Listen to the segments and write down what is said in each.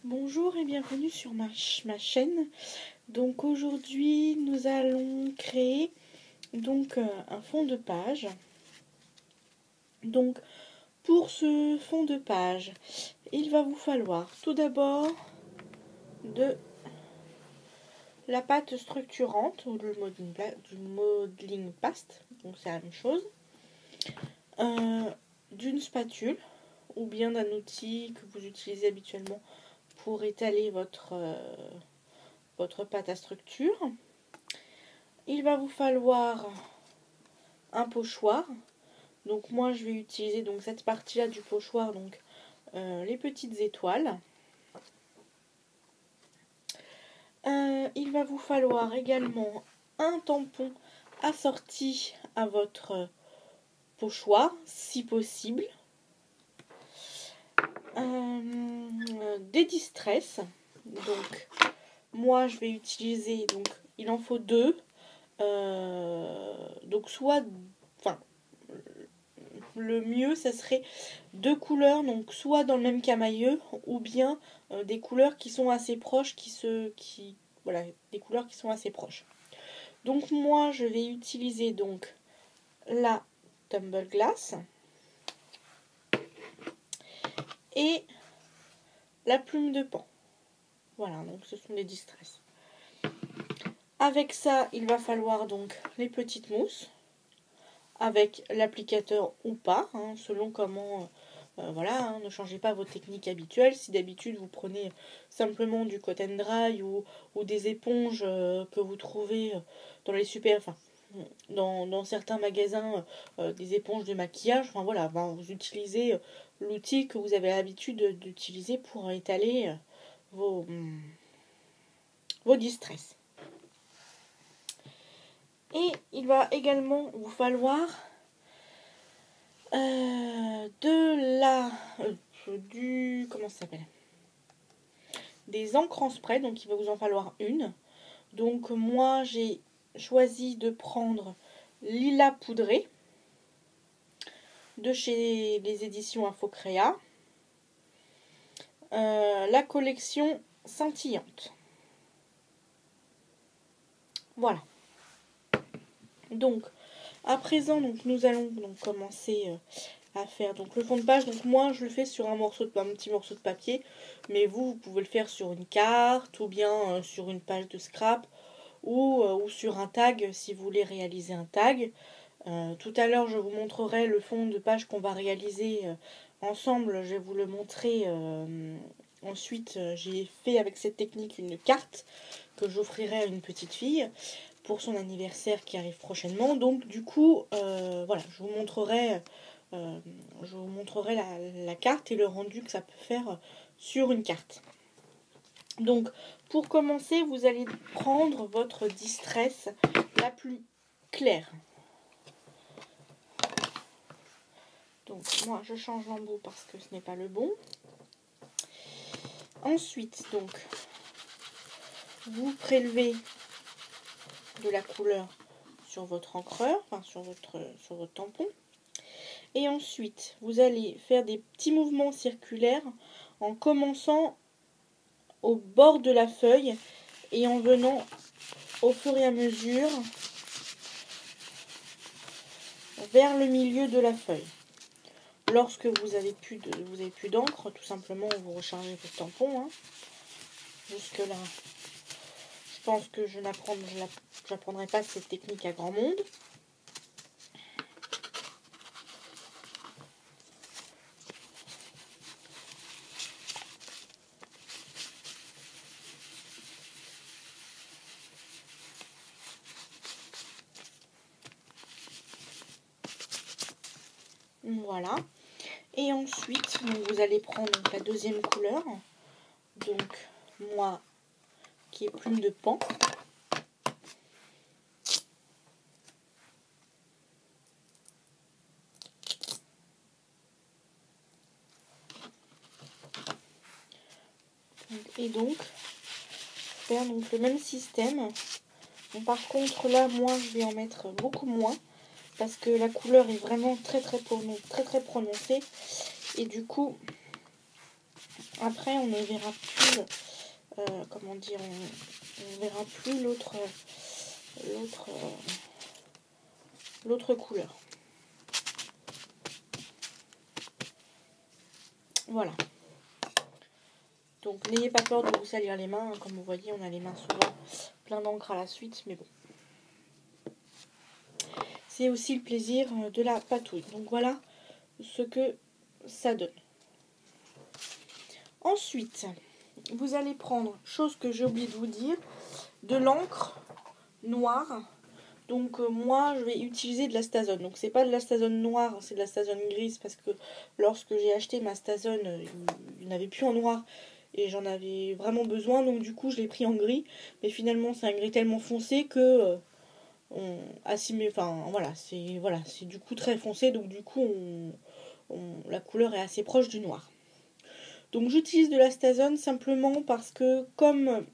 Bonjour et bienvenue sur ma chaîne. Donc aujourd'hui nous allons créer un fond de page. Donc pour ce fond de page, il va vous falloir tout d'abord de la pâte structurante ou du modeling paste, donc c'est la même chose, d'une spatule ou bien d'un outil que vous utilisez habituellement pour étaler votre pâte à structure. Il va vous falloir un pochoir. Donc moi je vais utiliser donc cette partie là du pochoir, donc les petites étoiles. Il va vous falloir également un tampon assorti à votre pochoir si possible. Des distress. Donc moi je vais utiliser, donc il en faut deux. Donc soit, le mieux ça serait deux couleurs, donc soit dans le même camailleux ou bien des couleurs qui sont assez proches, voilà, des couleurs qui sont assez proches. Donc moi je vais utiliser donc la Tumble Glass et la plume de pan. Voilà, donc ce sont des distress. Avec ça, il va falloir donc les petites mousses avec l'applicateur ou pas, selon comment, voilà, ne changez pas votre technique habituelle. Si d'habitude vous prenez simplement du cotton dry ou des éponges que vous trouvez dans les dans certains magasins, des éponges de maquillage, enfin voilà, vous utilisez l'outil que vous avez l'habitude d'utiliser pour étaler vos distress. Et il va également vous falloir comment ça s'appelle, des encres en spray. Donc il va vous en falloir une. Donc moi j'ai choisi de prendre Lila Poudré de chez les éditions Infocréa, la collection scintillante. Voilà. Donc à présent, donc nous allons commencer à faire donc le fond de page. Donc moi je le fais sur un petit morceau de papier, mais vous pouvez le faire sur une carte ou bien sur une page de scrap ou sur un tag si vous voulez réaliser un tag. Tout à l'heure je vous montrerai le fond de page qu'on va réaliser ensemble. Je vais vous le montrer. Ensuite j'ai fait avec cette technique une carte que j'offrirai à une petite fille pour son anniversaire qui arrive prochainement. Donc du coup voilà, je vous montrerai la carte et le rendu que ça peut faire sur une carte. Donc pour commencer, vous allez prendre votre distress la plus claire. Donc moi je change l'embout parce que ce n'est pas le bon. Ensuite donc vous prélevez de la couleur sur votre encreur, sur votre tampon. Et ensuite, vous allez faire des petits mouvements circulaires en commençant au bord de la feuille et en venant au fur et à mesure vers le milieu de la feuille. Lorsque vous avez plus d'encre, tout simplement vous rechargez votre tampon. Jusque là, je pense que je n'apprendrai pas cette technique à grand monde. Voilà. Et ensuite, vous allez prendre la deuxième couleur. Donc, moi, qui est plume de pan. Et donc, faire le même système. Bon, par contre, là, moi, je vais en mettre beaucoup moins. Parce que la couleur est vraiment très prononcée. Et du coup, après on ne verra plus, comment dire, on verra plus l'autre couleur. Voilà. Donc n'ayez pas peur de vous salir les mains. Comme vous voyez, on a les mains souvent plein d'encre à la suite, mais bon. C'est aussi le plaisir de la patouille. Donc voilà ce que ça donne. Ensuite, vous allez prendre, chose que j'ai oublié de vous dire, de l'encre noire. Donc moi je vais utiliser de la Stazone. Donc c'est pas de la Stazone noire, c'est de la Stazone grise, parce que lorsque j'ai acheté ma Stazone, il n'y en avait plus en noir et j'en avais vraiment besoin, donc du coup je l'ai pris en gris. Mais finalement c'est un gris tellement foncé que c'est du coup très foncé, donc du coup la couleur est assez proche du noir. Donc j'utilise de la Stazone simplement parce que comme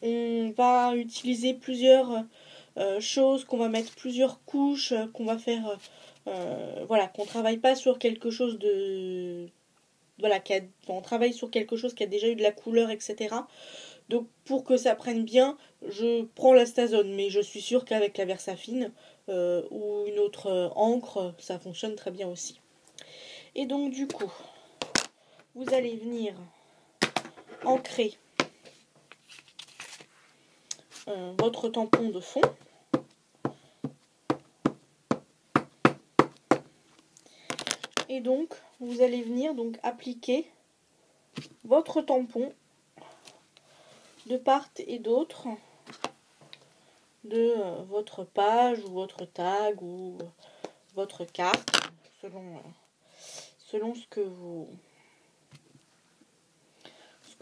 on va utiliser plusieurs choses, qu'on va mettre plusieurs couches, qu'on va faire voilà, qu'on travaille pas sur quelque chose de voilà, on travaille sur quelque chose qui a déjà eu de la couleur, etc. Donc pour que ça prenne bien, je prends la Stazone, mais je suis sûre qu'avec la Versafine ou une autre encre, ça fonctionne très bien aussi. Et donc du coup, vous allez venir ancrer votre tampon de fond. Et donc, vous allez venir donc appliquer votre tampon de part et d'autre de votre page ou votre tag ou votre carte, selon ce que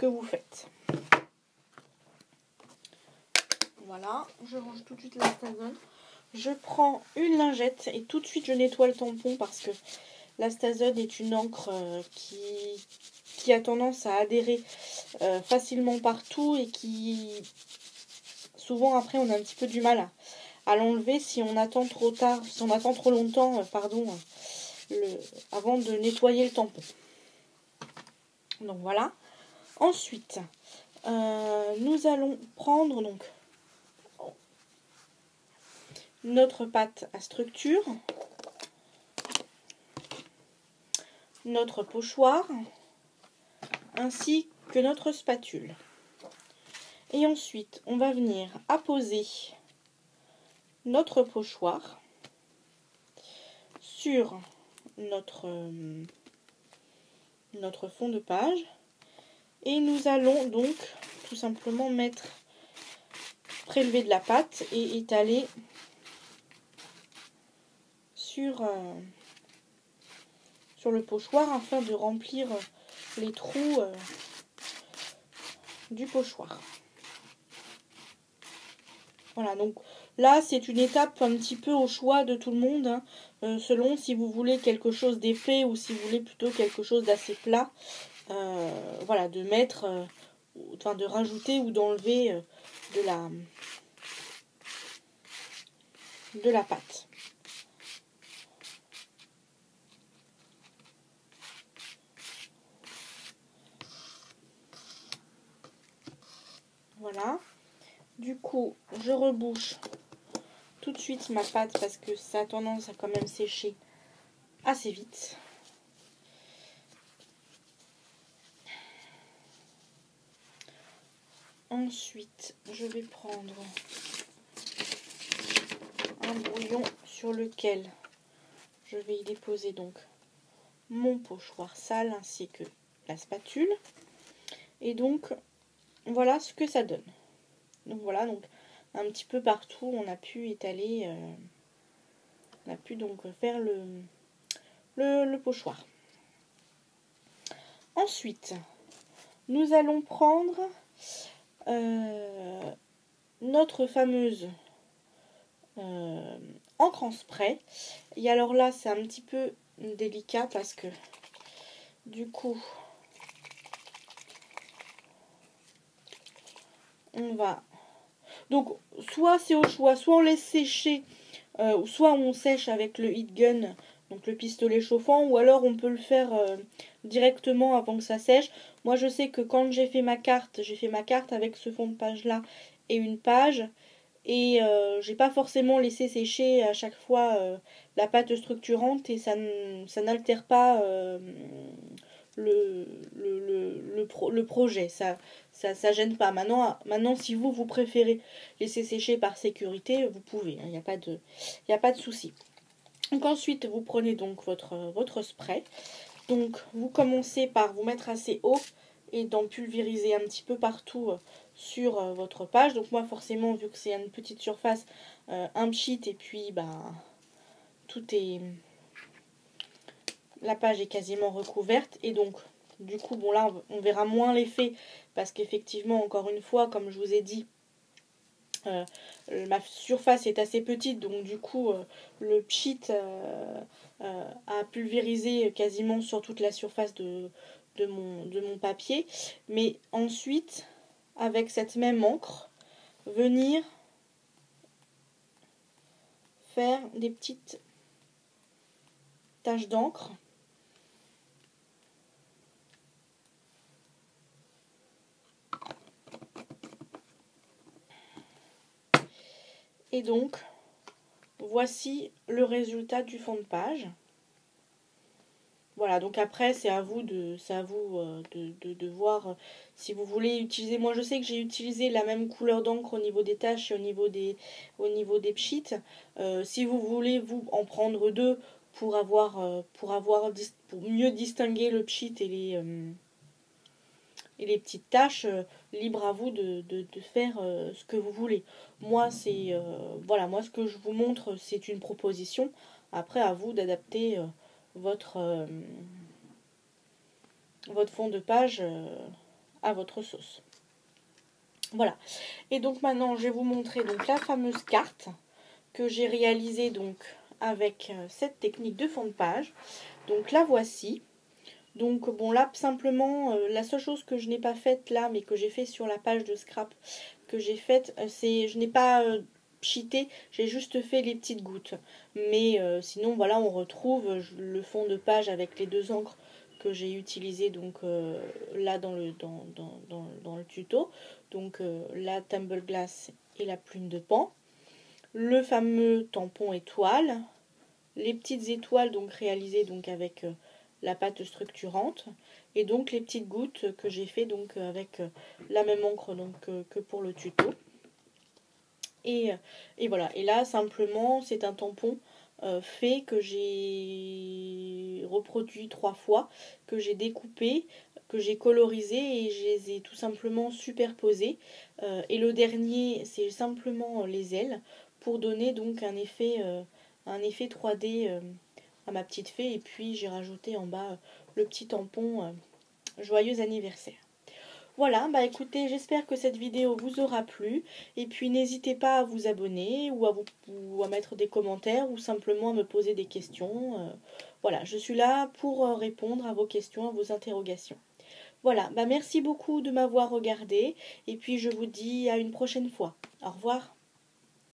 vous faites. Voilà, je range tout de suite la Stazone. Je prends une lingette et tout de suite je nettoie le tampon parce que la Stazone est une encre qui a tendance à adhérer facilement partout et qui souvent après on a un petit peu du mal à l'enlever si on attend trop tard, si on attend trop longtemps, avant de nettoyer le tampon. Donc voilà. Ensuite, nous allons prendre donc notre pâte à structure, notre pochoir, ainsi que notre spatule. Et ensuite, on va venir apposer notre pochoir sur notre fond de page. Et nous allons donc tout simplement prélever de la pâte et étaler sur le pochoir afin de remplir les trous du pochoir. Voilà, donc là c'est une étape un petit peu au choix de tout le monde, hein, selon si vous voulez quelque chose d'épais ou si vous voulez plutôt quelque chose d'assez plat. Voilà, de rajouter ou d'enlever de la pâte. Voilà. Du coup, je rebouche tout de suite ma pâte parce que ça a tendance à quand même sécher assez vite. Ensuite, je vais prendre un brouillon sur lequel je vais y déposer donc mon pochoir sale ainsi que la spatule. Et donc, voilà ce que ça donne. Donc voilà, donc un petit peu partout, on a pu étaler, on a pu donc faire le pochoir. Ensuite, nous allons prendre notre fameuse encre en spray. Et alors là, c'est un petit peu délicat parce que du coup, on va... Donc, soit c'est au choix, soit on laisse sécher, soit on sèche avec le heat gun, donc le pistolet chauffant, ou alors on peut le faire directement avant que ça sèche. Moi je sais que quand j'ai fait ma carte avec ce fond de page là et une page. Et j'ai pas forcément laissé sécher à chaque fois la pâte structurante et ça n'altère pas le projet. Ça gêne pas. Maintenant, si vous préférez laisser sécher par sécurité, vous pouvez. Il n'y a pas de souci. Donc ensuite, vous prenez donc votre spray. Donc vous commencez par vous mettre assez haut et d'en pulvériser un petit peu partout sur votre page. Donc moi forcément, vu que c'est une petite surface, un pchit et puis la page est quasiment recouverte. Et donc du coup, bon là on verra moins l'effet parce qu'effectivement, encore une fois, comme je vous ai dit, ma surface est assez petite, donc du coup le pchit a pulvérisé quasiment sur toute la surface de mon papier. Mais ensuite, avec cette même encre, venir faire des petites taches d'encre. Et donc, voici le résultat du fond de page. Voilà, donc après, c'est à vous de voir si vous voulez utiliser. Moi, je sais que j'ai utilisé la même couleur d'encre au niveau des taches et au niveau des pchits. Si vous voulez, vous, en prendre deux pour mieux distinguer le pchit et les petites taches, libre à vous de faire ce que vous voulez. Moi, voilà, moi, ce que je vous montre, c'est une proposition. Après, à vous d'adapter votre fond de page à votre sauce. Voilà. Et donc maintenant, je vais vous montrer donc la fameuse carte que j'ai réalisée donc avec cette technique de fond de page. Donc la voici. Donc bon là simplement la seule chose que je n'ai pas faite là mais que j'ai fait sur la page de scrap que j'ai faite c'est je n'ai pas pchité, j'ai juste fait les petites gouttes. Mais sinon voilà on retrouve le fond de page avec les deux encres que j'ai utilisé donc là dans le tuto. Donc la Tumble Glass et la plume de pan. Le fameux tampon étoile. Les petites étoiles donc réalisées donc avec la pâte structurante et donc les petites gouttes que j'ai fait donc avec la même encre donc que pour le tuto. Et voilà, et là simplement c'est un tampon fait que j'ai reproduit 3 fois, que j'ai découpé, que j'ai colorisé et je les ai tout simplement superposés. Et le dernier c'est simplement les ailes pour donner donc un effet 3D à ma petite fée. Et puis j'ai rajouté en bas le petit tampon joyeux anniversaire. Voilà, bah écoutez, j'espère que cette vidéo vous aura plu. Et puis n'hésitez pas à vous abonner ou à mettre des commentaires ou simplement à me poser des questions. Voilà, je suis là pour répondre à vos questions, à vos interrogations. Voilà, bah merci beaucoup de m'avoir regardé. Et puis je vous dis à une prochaine fois. Au revoir.